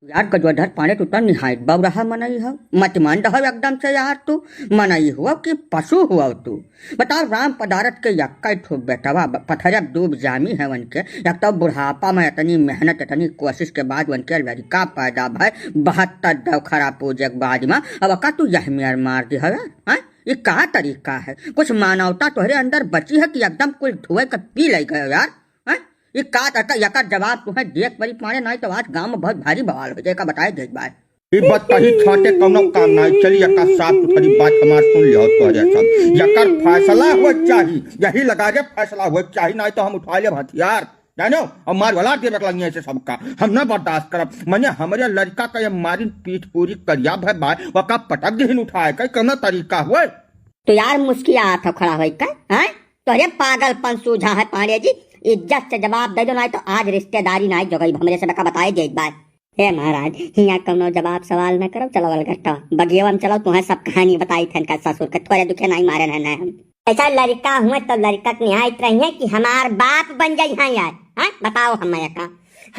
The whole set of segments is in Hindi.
यार गजवधर पाने टूटा निहायत बव रहा मनई हो मत मान रहा एकदम से यार तू मनई हुआ कि पशु हुआ तू बताओ राम पदारथ के यक्का ठो बेटवा पत्थरक डूब जामी है वन के एक तो बुढ़ापा में इतनी मेहनत इतनी कोशिश के बाद वन के लड़का पैदा भाई 72 दव खराब पूजे के बाद में अब का तू यह मेर मार दी है ये का तरीका है कुछ मानवता तुम्हारे अंदर बची है कि एकदम कुल धुए का पी ले गए यार ये का तक यकर जवाब तुम्हें देख परी पाने नहीं तो आज गांव में बहुत भारी बवाल हो जाएगा बताए देख बात ये बात कहीं छोटे कोनो काम नहीं चली यका साफ सुथरी बात हमार सुन लियो तो है सब यकर फैसला हो चाहिए यही लगा के फैसला हो चाहिए नहीं तो हम उठा ले हथियार जानो और मार वाला दे रखल ऐसे सबका हम ना बर्दाश्त करब मने हमारे लड़का का ये मारी पीठ पूरी करिया भाई बाय वका पटक दिन उठाए कई कोनो तरीका हुए तो यार मुस्किया था खड़ा होई का हैं तो ये पागलपन सूझा है पांडे जी इज्जत से जवाब दे दो नहीं तो आज रिश्तेदारी नहीं जगई हमरे से बका बताए जे एक बार हे महाराज हिया कोनो जवाब सवाल न करो चलो अलगट्टा बगियवा में चलो तुम्हें सब कहानी बताई थन का ससुर के थोड़े दुखे नहीं मारे न हम ऐसा लड़का हुए तो लड़का निहायत रही है कि हमार बाप बन जाई हैं यार हैं बताओ हमें का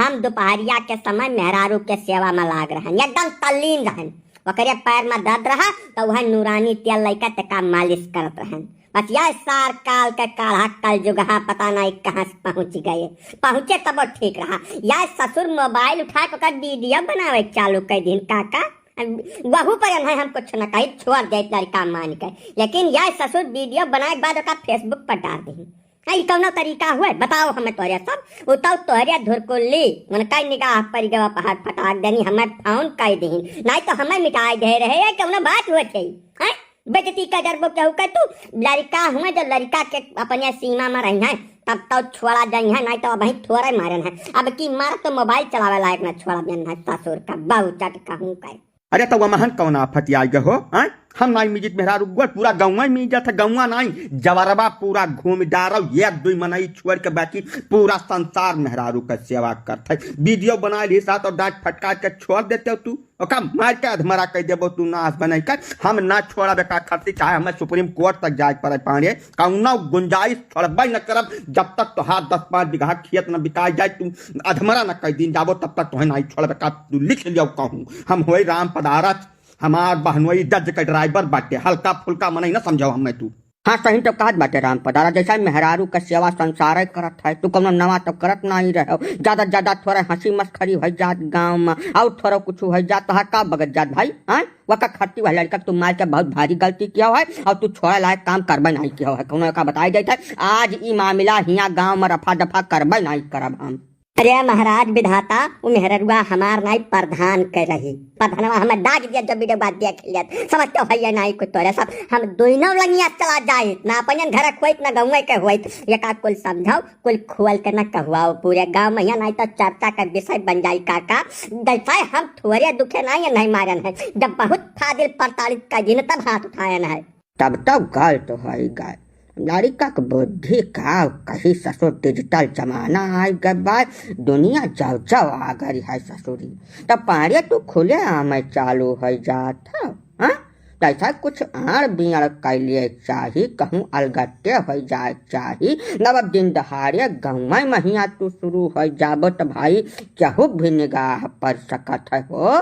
हम दोपहरिया के समय मेहरारू के सेवा में लाग रहे एकदम तल्लीन रहन वकरे पैर में दर्द रहा तो वह नूरानी तेल लइका तका मालिश करत रहन बस यह सार काल का काढ़ा कल जुगहा पता नहीं कहाँ से पहुंच गए पहुंचे तब वो ठीक रहा यह ससुर मोबाइल उठा कर वीडियो बनावे चालू कर दिन काका वहू पर है हम कुछ न कही छोड़ दे लड़का मान कर लेकिन यह ससुर वीडियो बनाए के बाद फेसबुक पर डाल दी कई कौनो तरीका हुआ बताओ हमें तोरे सब उताव तोरे धुरकुल्ली उनका निगाह पर गवा पहाड़ फटाक देनी हमें फोन कर दी नहीं तो हमें मिटाई दे रहे कौनो बात हुए थे बेजती का डर क्या हुआ तू लड़का हुए जो लड़का के अपने सीमा में रही है तब तो छोड़ा जाई है नहीं तो वही थोड़ा मारन है अब की मार तो मोबाइल चलावे लायक न छोड़ा देना है ससुर का बहु चट कहूँ का अरे तो वह कौन आफत आई गए हो हम नहीं मिजित मेहरारू पूरा गाँव में जाता गाँव नहीं जवरबा पूरा घूम डारो एक दुई मनई छोड़ के बाकी पूरा संसार मेहरारू का सेवा करते वीडियो बना ली साथ और डांट फटका के छोड़ देते हो तू ओका मार के अधमरा कह देबो तू नाश बना कर हम ना छोड़ा बेका खर्ची चाहे हमें सुप्रीम कोर्ट तक जाए पड़े पाने कौना गुंजाइश छोड़बे न करब जब तक तो हाथ 10-5 बीघा खेत न बिकाई जाए तू अधमरा न कई दिन जाबो तब तक तुम्हें नहीं छोड़ बेका तू लिख लियो कहूँ हम हो राम पदारथ हमार बहनोई दर्ज का ड्राइवर बाटे हल्का फुल्का मन न समझाओ हमें तू हाँ सही तो कहत बाटे राम पदारा जैसा मेहरारू का सेवा संसार करत है तू कौन नवा तो करत नहीं रहो ज्यादा ज्यादा थोड़ा हंसी मस्खरी हो जात गाँव में और थोड़ा कुछ हो जात तो का बगत जात भाई वका खट्टी वाला लड़का तुम मार के बहुत भारी गलती किया है और तू छोड़ा लायक काम करबे नहीं किया है कौन का बताई देता आज ई मामला हिया गाँव में रफा दफा करबे नहीं करब हम अरे महाराज विधाता वो मेहरुआ हमार नहीं प्रधान कर रही प्रधानवा हमें डाक दिया जब वीडियो बात देख लिया समझते हो भैया नहीं कुछ तोरे सब हम दोनों लंगिया चला जाए ना अपन घर कोई ना गाँव के हुए ये का कुल समझाओ कुल खोल के न कहवाओ पूरे गाँव में नहीं तो चर्चा का विषय बन जाये काका जैसा हम थोड़े दुखे नहीं मारन है जब बहुत फादिल प्रताड़ित का दिन तब हाथ उठायन है तब तब गाय तो है गाय लड़का के बुद्धि का कहीं ससुर डिजिटल जमाना आ गए बाद दुनिया जाओ जाओ आ गई है ससुरी तब पारे तू खुले आम चालू है जात ऐसा कुछ आड़ बियाड़ कर लिए चाहिए कहूँ अलगट्टे हो जाए चाहिए नव दिन दहाड़े गाँव महिया तू शुरू हो जाबो तो भाई केहू भी निगाह पर सकत है हो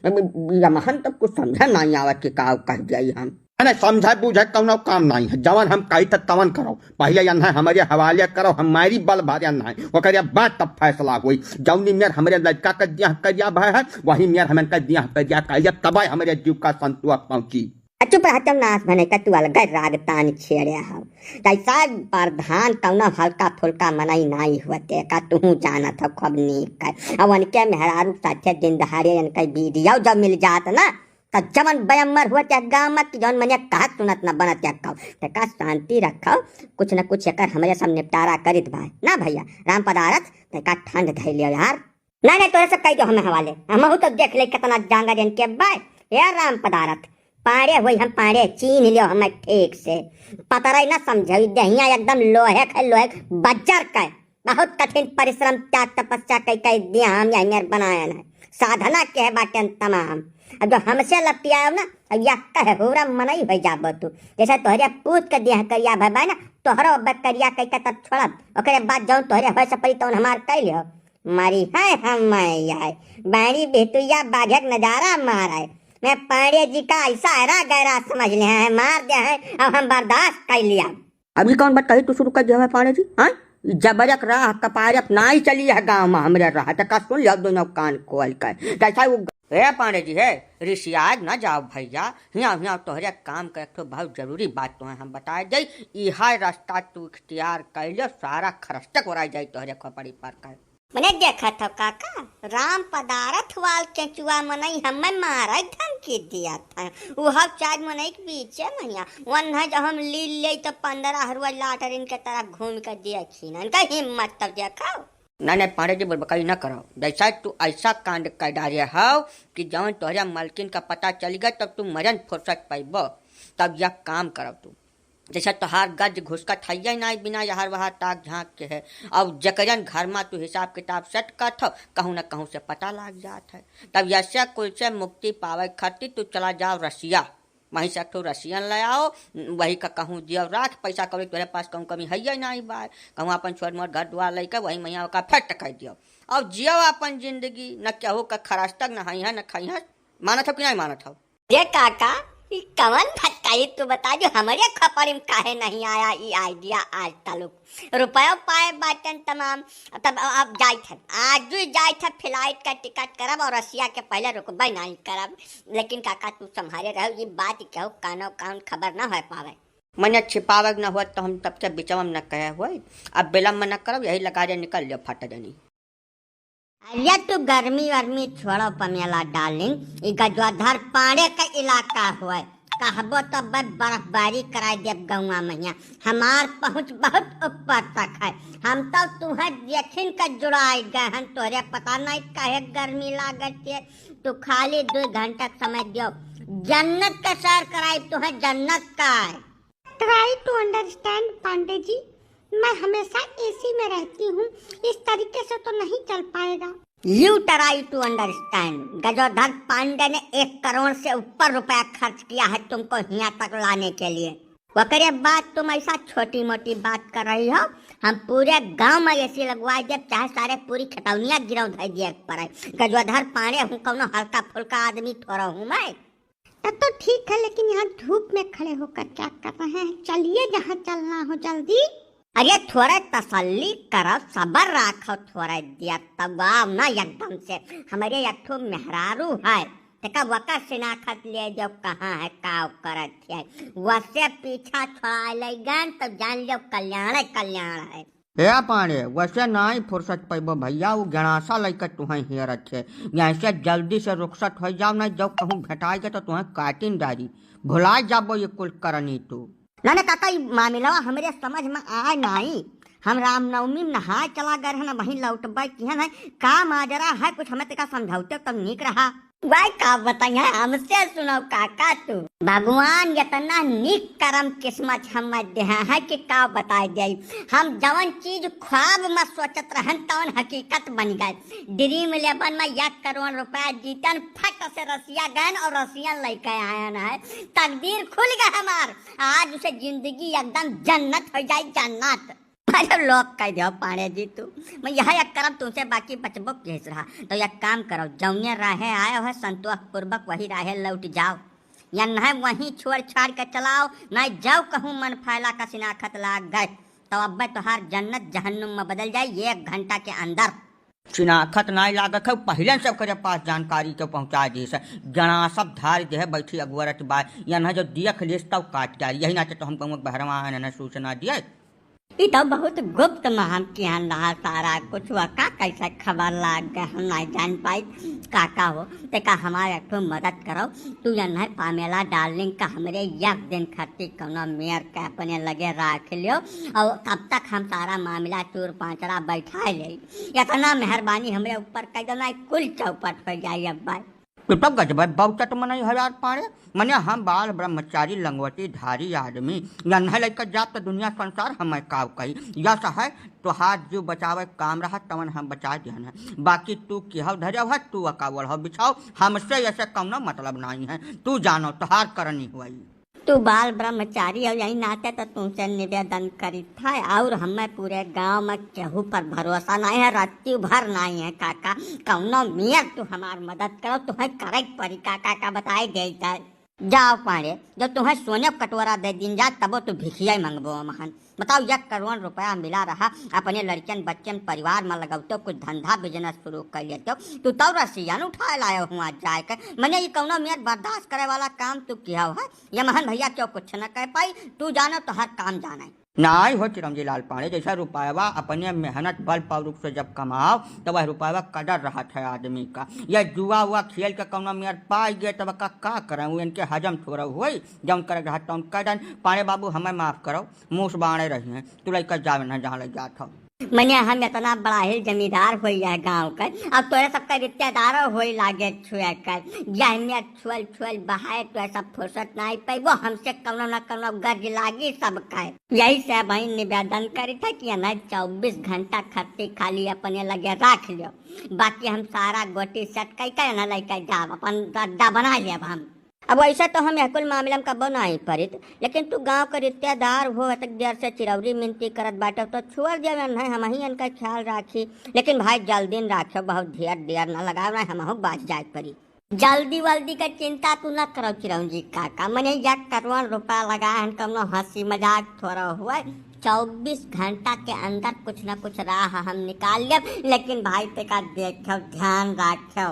महन तब कुछ समझ नहीं आवत कि का कह दिया हम अरे समझा बुझे कौनो काम नहीं है जवन हम कही तवन करो पहले यन है हमारे हवाले करो हमारी बल भार्य न है वो करिया बात तब फैसला हुई जौनी मेर हमारे लड़का का दिया करिया भाई है वही मेर हमें का दिया करिया करिया तब हमारे जीव का संतोष पहुंची चुप रहते नाश बने का तू अलग राग तान छेड़े हो कैसा प्रधान कौना हल्का फुल्का मनाई नहीं हुए का तू जाना था खूब नीक का अब उनके मेहरारू साथे दिन दहाड़े इनका वीडियो जब मिल जात ना तो जवन बयम्मर हुआ त्या गाँव में जौन मनिया कहा सुनत न बनत त्या कहो का शांति रखो कुछ न कुछ एकर हमारे सब निपटारा करित भाई ना भैया राम पदारथ का ठंड धै लियो यार नहीं तोरे सब कह दो हमें हवाले हम तो देख ले कितना जांगा जन के बाय यार राम पदारथ पाड़े हुई हम पाड़े चीन लियो हमें ठीक से पता रही ना समझ दहिया एकदम लोहे बज्जर का बहुत कठिन परिश्रम त्याग तपस्या कई दिया हम यहाँ बनाया है साधना के बाटे तमाम अब जो हमसे लपटिया ना या कहे होरा मनई हो जाबो तू जैसे तोहरे पूत के दिया करिया भाई ना तोहरो करिया कई तब छोड़ब ओकरे बाद जौन तोहरे हो सपरी तौन हमार कह लियो मारी है हम आए बैरी बेटुया बाघक नजारा मारा है। मैं पांडे जी का ऐसा हरा गहरा समझ लिया है, मार दिया है, अब हम बर्दाश्त कर लिया। अभी कौन बात कही तू शुरू कर दिया है पांडे जी? हाँ, जबरक राह कपारक नाई चली है गाँव में हमरे राह तक सुन लिया दोनों कान खोल कर कैसा वो है पांडे जी है ऋषियाग ना जाओ भैया, हिया हिया तोहरे काम कर तो बहुत जरूरी बात तो है हम बताए जाई। इहा रास्ता तू इख्तियार कर लियो, सारा खरस्टक हो जाए तोहरे खोपड़ी पर कर। मैंने देखा था काका, राम पदारथ वाल केचुआ मनई हमें मारा धमकी दिया था। वो हब चार मनई के बीच मैया वन है जब हम ली ले तो 15 हरुआ लाटरिन के तरफ घूम कर दिया छीना इनका हिम्मत तब देखा। नहीं पांडे जी बकई न करो, जैसा तू ऐसा कांड कर डाले हो कि जब तोहरे मलकिन का पता चल गया तब तू मरन फुर्सत पैब। तब यह काम करो तू, जैसा तोहार गज घुसका थैया नहीं बिना यहार वहां ताक झाँक के है। अब जकरन घर में तू हिसाब किताब सेट कर थो, कहूँ न कहूँ से पता लग जात है। तब यसे कुल से मुक्ति पावे खातिर तू चला जाओ रसिया, वहीं से तो रसियन ले आओ, वही का कहूँ दियो राख पैसा कौड़ी तेरे पास कहूँ कमी है नहीं बा, कहूँ अपन छोट मोट घर दुआर लेकर वही मैया का फट कर दियो और जियो अपन जिंदगी। न केहू का खराश तक न है न खाई है, मानत हो कि नहीं मानत हो? ये काका कवन फटकाई तू बता जो हमारे खपड़ी में काहे नहीं आया ये आइडिया आज तलुक रुपया पाए बाटन तमाम। तब अब जाए थे आज भी जाए थे फ्लाइट का टिकट करब और रसिया के पहले रुकबे नहीं करब। लेकिन काका तू संभाले रहो ये बात कहू कानो कान खबर न हो पावे। मैंने छिपावे न हुआ तो हम तब से बिचवम न कहे हुए, अब बिलम्ब न करो, यही लगा दे निकल लियो फट देनी। अरे तू गर्मी वर्मी छोड़ो पमेला डार्लिंग, ई गजवाधर पाड़े का इलाका हुआ कहबो तो बर्फबारी कराई देव गौवा मैया, हमार पहुँच बहुत ऊपर तक है। हम तो तुम्हें देखिन का जुड़ाई गए हैं, तोरे पता नहीं कहे गर्मी लागत है। तू खाली 2 घंटा समय दियो, जन्नत का सैर कराई तुम्हें जन्नत का। Try to understand Pandey ji, मैं हमेशा एसी में रहती हूँ, इस तरीके से तो नहीं चल पाएगा। You try to understand, Gajodhar Pandey ने 1 करोड़ से ऊपर रुपया खर्च किया है तुमको यहाँ तक लाने के लिए। वकरे बाद तुम ऐसा छोटी मोटी बात कर रही हो, हम पूरे गांव में एसी लगवाए जब चाहे सारे पूरी खतौनिया गिरव धर दिए पड़े। गजोधर पांडे हूँ, कौनो हल्का फुल्का आदमी थोड़ा हूँ मैं। तब तो ठीक है, लेकिन यहाँ धूप में खड़े होकर क्या कर रहे हैं? चलिए जहाँ चलना हो जल्दी। अरे थोड़ा तसल्ली करो, सबर रखो थोड़ा दिया तब आओ ना एकदम से। हमारे एक ठो मेहरारू है तेका वका शिनाखत ले जब कहाँ है का करत है, वसे पीछा छोड़ा लेगन तब जान लो कल्याण कल्याण है। हे पांडे वैसे नहीं फुर्सत पैबो भैया, वो गणासा लेकर तुम्हें हियर अच्छे ऐसे जल्दी से रुखसत हो जाओ ना, जब कहूँ भेटाएगा तो तुम्हें काटिन डारी भुला जाबो ये कुल करनी तू। ना काका मामला हमारे समझ में आए नहीं। हम रामनवमी में नहाए चला गए है ना, वहीं लौटबे किहन है का माजरा है, कुछ हमें तेका समझौते तब निक रहा। भाई का बताइए हमसे सुनो काका, तू भगवान इतना निक करम किस्मत हम दे है कि का बताए जाई। हम जवन चीज ख्वाब में सोचत रहन तवन हकीकत बन गए। ड्रीम 11 में 1 करोड़ रुपया जीतन, फट से रसिया गए और रसिया लेके आयन है। तकदीर खुल गया हमार, आज उसे जिंदगी एकदम जन्नत हो जाए जन्नत। अरे लोग कह दो पांडे जी तू, मैं यह एक करम तुमसे बाकी बचबो केस रहा तो एक काम करो, जौने राहे आए हो संतोष पूर्वक वही राहे लौट जाओ, या न वहीं छोड़ छाड़ के चलाओ, न जाओ कहूँ मन फैला का सिनाखत लाग गए तो अब तुहार जन्नत जहन्नुम में बदल जाए 1 घंटा के अंदर। शिनाखत नहीं लागत है, पहले सब के पास जानकारी के पहुँचा दी से गणा सब धार जो है बैठी अगवरत बात या न जो देख लेस तब काट जा, यही ना तो हम कहूँ बहरवा न सूचना दिए। ये तो बहुत गुप्त में हम किहन रहा सारा कुछ, वका कैसे खबर लाग गए हम नहीं जान पाई। काका हो तेका हमारे एक मदद करो, तू जन है पामेला डार्लिंग का हमरे 1 दिन खर्ची कोनो मेयर के अपने लगे रख लियो और तब तक हम सारा मामला चूर पांचड़ा बैठा ले। इतना मेहरबानी हमरे ऊपर कर देना, कुल चौपट हो जाए। अब भाई तब गजब बहुत मन हजार पाड़े मने हम बाल ब्रह्मचारी लंगवती धारी आदमी या न लेकर जात तो दुनिया संसार हमें काव कही या है तो हाथ जो बचावे काम रहा तवन हम बचा दिहन है, बाकी तू किहव धरव है तू अकावल हो बिछाओ, हमसे ऐसे कौनो मतलब नहीं है, तू जानो तोहार करनी हुई। तू बाल ब्रह्मचारी और यही नाते तो तुमसे निवेदन करी था और हमें पूरे गांव में केहू पर भरोसा नहीं है, रत्ती भर नहीं है काका। कौनो मियर तू हमार मदद करो, तुम्हें करे परी काका का बताई दे जाए। जाओ पाड़े, जब तुम्हें सोने कटोरा दे दिन जा तबो तू भिखिया मंगबो महन। बताओ 1 करोड़ रुपया मिला रहा, अपने लड़कन बच्चन परिवार में लगाओ, कुछ धंधा बिजनेस शुरू कर लेते तू तब रसियान उठा लाया हूँ आज जाकर। मैंने ये कौनो मेयर बर्दाश्त करे वाला काम तू किया है। ये महन भैया क्यों कुछ न कह पाई, तू जानो तो हर काम जाना है। नाई हो चिरंजी लाल पांडे, जैसा रुपया अपने मेहनत बल पौरुष से जब कमाओ तो वह रुपया कदर रहा है आदमी का। यह जुआ हुआ खेल के कौनो मेयर पाई गए तब का करें, इनके हजम थोड़ा हुई जौन करे रहा तौन कदन। पांडे बाबू हमें माफ करो, मुँह बाणे रही हैं, तू लड़का जावे न जहाँ लग जात हो। मैंने हम इतना बड़ा ही जमींदार हो गाँव का, अब तो सबका रिश्तेदार हो लागे छुए कर जहमिया छुअल छुअल बहाए तो ऐसा फुर्सत नहीं पाई, वो हमसे कौनो न कौनो गर्ज लागी सब का। यही से भाई निवेदन करी था कि ना 24 घंटा खर्ची खाली अपने लगे रख लियो, बाकी हम सारा गोटी सेट कई ना लेकर जाब अपन अड्डा बना लिया हम। अब ऐसा तो हम कुल मामला में कबो नहीं परित, लेकिन तू गांव का रिश्तेदार हो तक देर से चिरौरी मिनती करत बाटे तो छुअर जवन है हम ही इनका ख्याल राखी। लेकिन भाई जल्दी राखो, बहुत देर न लगाओ ना, हम बाज जाए परी। जल्दी वल्दी का चिंता तू न करो चिरौजी काका, मैंने 1 करोड़ रुपया लगाया कौनो हंसी मजाक थोड़ा हुआ। 24 घंटा के अंदर कुछ न कुछ राह हम निकाल लिया, लेकिन भाई ते का देखो ध्यान रखो।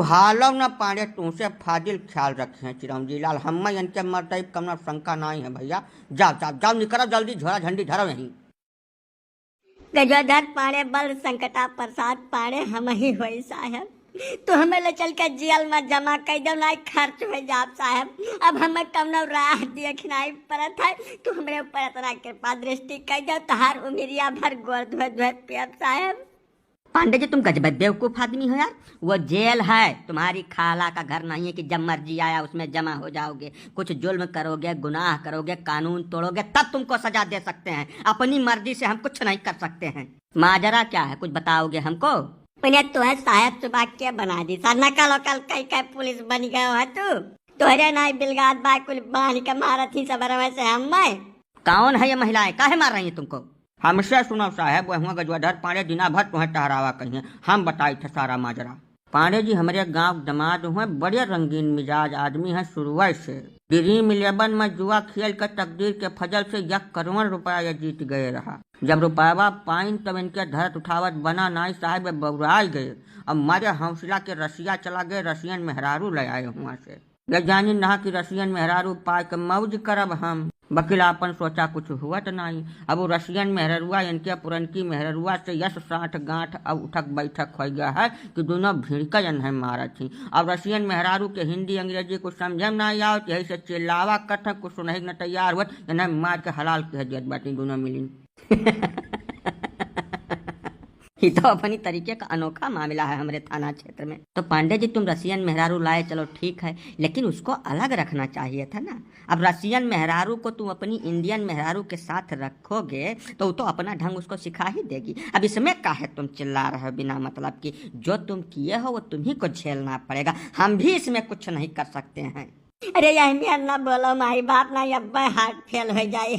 हालव न पांडे तुमसे फाजिल ख्याल रखे हैं चिरंजी लाल, हम इनके मरते कम शंका नहीं है भैया। जाओ जाओ जाओ निकलो जल्दी, झोला झंडी धरो यहीं। गजोधर पाड़े बल संकटा प्रसाद पाड़े हम ही हुई साहब, तो हमें ले चल के जेल में जमा कर दो ना, खर्च हो जाब साहब। अब हमें कौनो राह देखना ही पड़त है, तो हमारे ऊपर इतना कृपा दृष्टि कर दो, तहार उमिरिया भर गोर धोए धोए पियब साहब। पांडे जी तुम गजब बेवकूफ आदमी हो यार, वो जेल है, तुम्हारी खाला का घर नहीं है कि जब मर्जी आया उसमें जमा हो जाओगे। कुछ जुल्म करोगे, गुनाह करोगे, कानून तोड़ोगे तब तुमको सजा दे सकते हैं, अपनी मर्जी से हम कुछ नहीं कर सकते हैं। माजरा क्या है, कुछ बताओगे हमको? मैंने तुम्हें साहब सुबह के बना दी सर, नकल वकल कई पुलिस बन गए हो तू, तोहरे नाई बिलगात बा कुल बांध के मारा थी सबर से हम। कौन है ये महिलाएं, काहे मार रही है तुमको? हमसे सुनो साहब, वह गजवाधर पांडे दिना भर तुम्हें टहरावा कहिए, हम बताई थे सारा माजरा। पांडे जी हमारे गांव दमाद हुए, बड़े रंगीन मिजाज आदमी है शुरुआत से। ड्रीम 11 में जुआ खेल कर तकदीर के फजल से 1 करोड़ रुपया जीत गए रहा। जब रुपया पाइन तब इनके धरत उठावत बना नाई साहब बौराई गए। अब मारे हौसला के रसिया चला गए, रसियन मेहरारू ले आए हुआ से। ये जानी ना कि रसियन मेहरारू पाए के मौज करब हम। बकीलापन सोचा कुछ हुआ तो नहीं। अब वो रसियन मेहरुआ इनके पुरनकी मेहरुआ से यश साठ गांठ अब उठक बैठक हो गया है कि दोनों भिड़का जन है मारा थी। अब रसियन मेहरारू के हिंदी अंग्रेजी कुछ समझे ना आओ, यही से चिल्लावा कथ कुछ सुनने न तैयार हुआ, मार के हलाल कह दिया बाटी दोनों मिली। ये तो अपनी तरीके का अनोखा मामला है हमारे थाना क्षेत्र में। तो पांडे जी तुम रसियन मेहरारू लाए, चलो ठीक है, लेकिन उसको अलग रखना चाहिए था ना। अब रसियन मेहरारू को तुम अपनी इंडियन मेहरारू के साथ रखोगे तो वो तो अपना ढंग उसको सिखा ही देगी। अब इसमें काहे तुम चिल्ला रहे हो बिना मतलब की? जो तुम किए हो वो तुम्ही को झेलना पड़ेगा, हम भी इसमें कुछ नहीं कर सकते हैं। अरे यही ना बोलो माई बाप ना, अब्बा हार्ट फेल हो जाए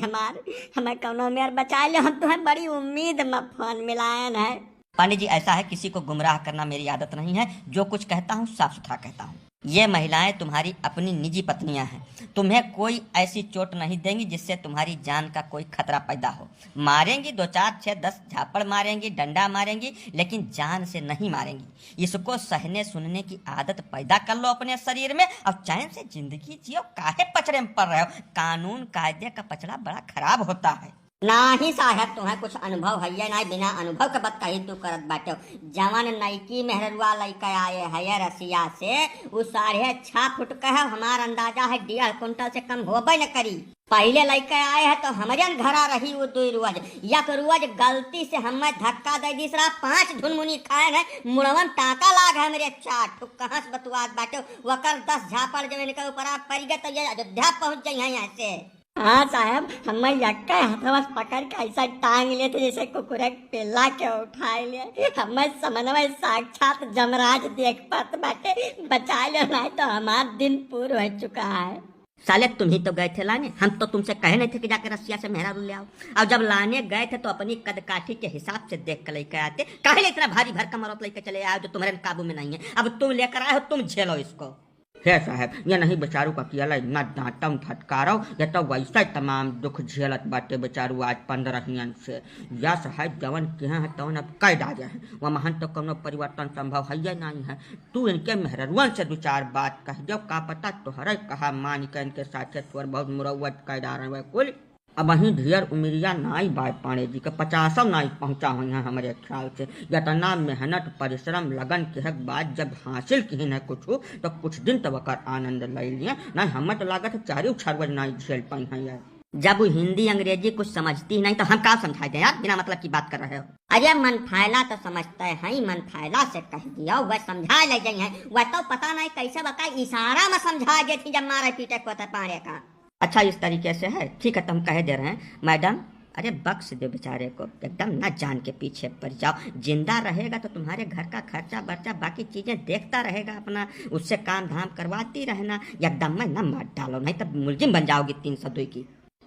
हमें कौनो मेयर बचा लो, हम तुम्हें बड़ी उम्मीद में फोन मिलायन है। पांडे जी ऐसा है, किसी को गुमराह करना मेरी आदत नहीं है, जो कुछ कहता हूँ साफ सुथरा कहता हूँ। ये महिलाएं तुम्हारी अपनी निजी पत्नियां हैं, तुम्हें कोई ऐसी चोट नहीं देंगी जिससे तुम्हारी जान का कोई खतरा पैदा हो। मारेंगी 2 4 6 10 झापड़ मारेंगी, डंडा मारेंगी, लेकिन जान से नहीं मारेंगी। इसको सहने सुनने की आदत पैदा कर लो अपने शरीर में और चैन से जिंदगी जियो। काहे पचड़े में पड़ रहे हो? कानून कायदे का पचड़ा बड़ा खराब होता है। नाही साहब तुम्हें कुछ अनुभव है ना, बिना अनुभव के बात कही तू करत बाटे। जवन नईकी मेहरुआ लड़का आए है रसिया से, वो 6.5 फुट का है, हमारा अंदाजा है 1.5 कुंटल से कम होबे न करी। पहले लड़का आए है तो हमारे घरा रही वो 2 रोज, 1 रोज गलती से हमें धक्का दे दूसरा 5 धुनमुनी खाए है, मुड़वन टाका लाग है मेरे 4 ठुक। कहाँ से बतुआत बाटे? वकर 10 झापड़ जब इनके ऊपर पड़ गए तो ये अयोध्या पहुंच जाए हैं ऐसे। हाँ साहब, हमें यक्का हाथवा पकड़ के ऐसा टांग लिए थे जैसे कुकुरे पिल्ला के उठाए लिए। हमें समन्वय साक्षात जमराज देख पाते बाटे, बचा लो नहीं तो हमारा दिन पूरा हो चुका है। साले तुम ही तो गए थे लाने, हम तो तुमसे कहे नहीं थे कि जाकर रसिया से मेहरारू ले आओ। और जब लाने गए थे तो अपनी कदकाठी के हिसाब से देख कर लेकर आते, काहे इतना भारी भरकम औरत लेकर चले आए जो तुम्हारे काबू में नहीं है। अब तुम लेकर आए हो, तुम झेलो इसको। हे साहब, ये नहीं बेचारू का किया इतना डांटम फटकारो, ये तो वैसा ही तमाम दुख झेलत बाटे बेचारू आज 15 से। या साहब जवन के हैं तवन अब कई डाजे हैं, वह महन तो कोनो परिवर्तन संभव है या नहीं है। तू इनके मेहररुअन से 2-4 बात कह जब का पता तोहरे कहा मान के इनके साथे तोर बहुत मुरवत कह डाल रहे कुल। अब वहीं ढेर उमिरिया नाई बाय पांडे जी के 50 नाई पहुंचा हुई हैं हमारे ख्याल से। इतना मेहनत परिश्रम लगन के बाद जब हासिल की है कुछ तो कुछ दिन तब कर आनंद ले लिए, नहीं हमें तो लागत 4 नाई झेल पाई हैं यार। जब वो हिंदी अंग्रेजी कुछ समझती नहीं तो हम क्या समझाए दें यार, बिना मतलब की बात कर रहे हो। अरे मन फैला तो समझते हैं, मन फैला से कह दिया वह समझा ले जाए हैं, वह तो पता नहीं कैसे बता इशारा में समझा गई थी जब मारे पीटे को पारे का। अच्छा इस तरीके से है, ठीक है, तो हम कह दे रहे हैं मैडम, अरे बख्श दे बेचारे को, एकदम ना जान के पीछे पड़ जाओ। जिंदा रहेगा तो तुम्हारे घर का खर्चा बर्चा बाकी चीजें देखता रहेगा अपना, उससे काम धाम करवाती रहना, एकदम में न मार डालो, नहीं तो मुलजिम बन जाओगी 302 की।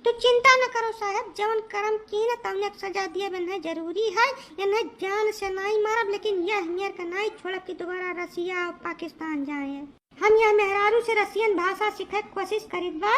तो चिंता न करो साहब, जवन कर्म की न तवने सजा दिया बना जरूरी है। इन्हें जान से नहीं मारब, लेकिन यह मेर का नहीं छोड़ कि दोबारा रसिया और पाकिस्तान जाए। हम यह मेहरारू से रसियन भाषा सीखे कोशिश करीब बा,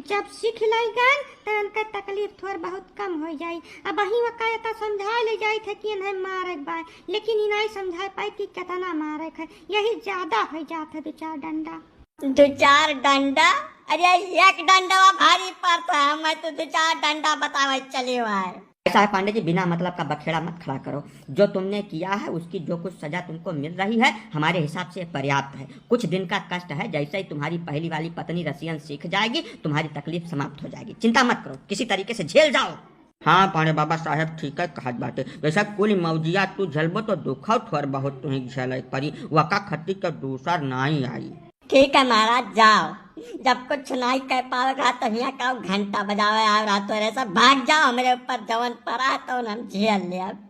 जब सीख लाई गन तो उनका तकलीफ थोड़ा बहुत कम हो जाई। अब वही वकायता समझा ले जाई थे कि इन्हें मारे बा, लेकिन इन्हें समझा पाई कि कितना मारे है, यही ज्यादा हो जाता 2-4 डंडा। 2-4 डंडा? अरे एक डंडा भारी पड़ता है, मैं तो 2-4 डंडा बतावे चले हुआ है। ऐसा है पांडे जी, बिना मतलब का बखेड़ा मत खड़ा करो। जो तुमने किया है उसकी जो कुछ सजा तुमको मिल रही है हमारे हिसाब से पर्याप्त है। कुछ दिन का कष्ट है, जैसे ही तुम्हारी पहली वाली पत्नी रसियन सीख जाएगी तुम्हारी तकलीफ समाप्त हो जाएगी। चिंता मत करो, किसी तरीके से झेल जाओ। हाँ पांडे बाबा साहब ठीक है कहत बाटे, वैसा कुल मौजिया तू झलबो तो दुख थोड़ बहुत तुम्हें झेल पड़ी, वका खट्टी तो दूसर नहीं आई। ठीक है महाराज जाओ, जब कुछ नहीं कह पाओगा तो यहाँ का घंटा बजावे आ रहा तो ऐसा भाग जाओ, मेरे ऊपर जवन पड़ा तो हम झेल ले। अब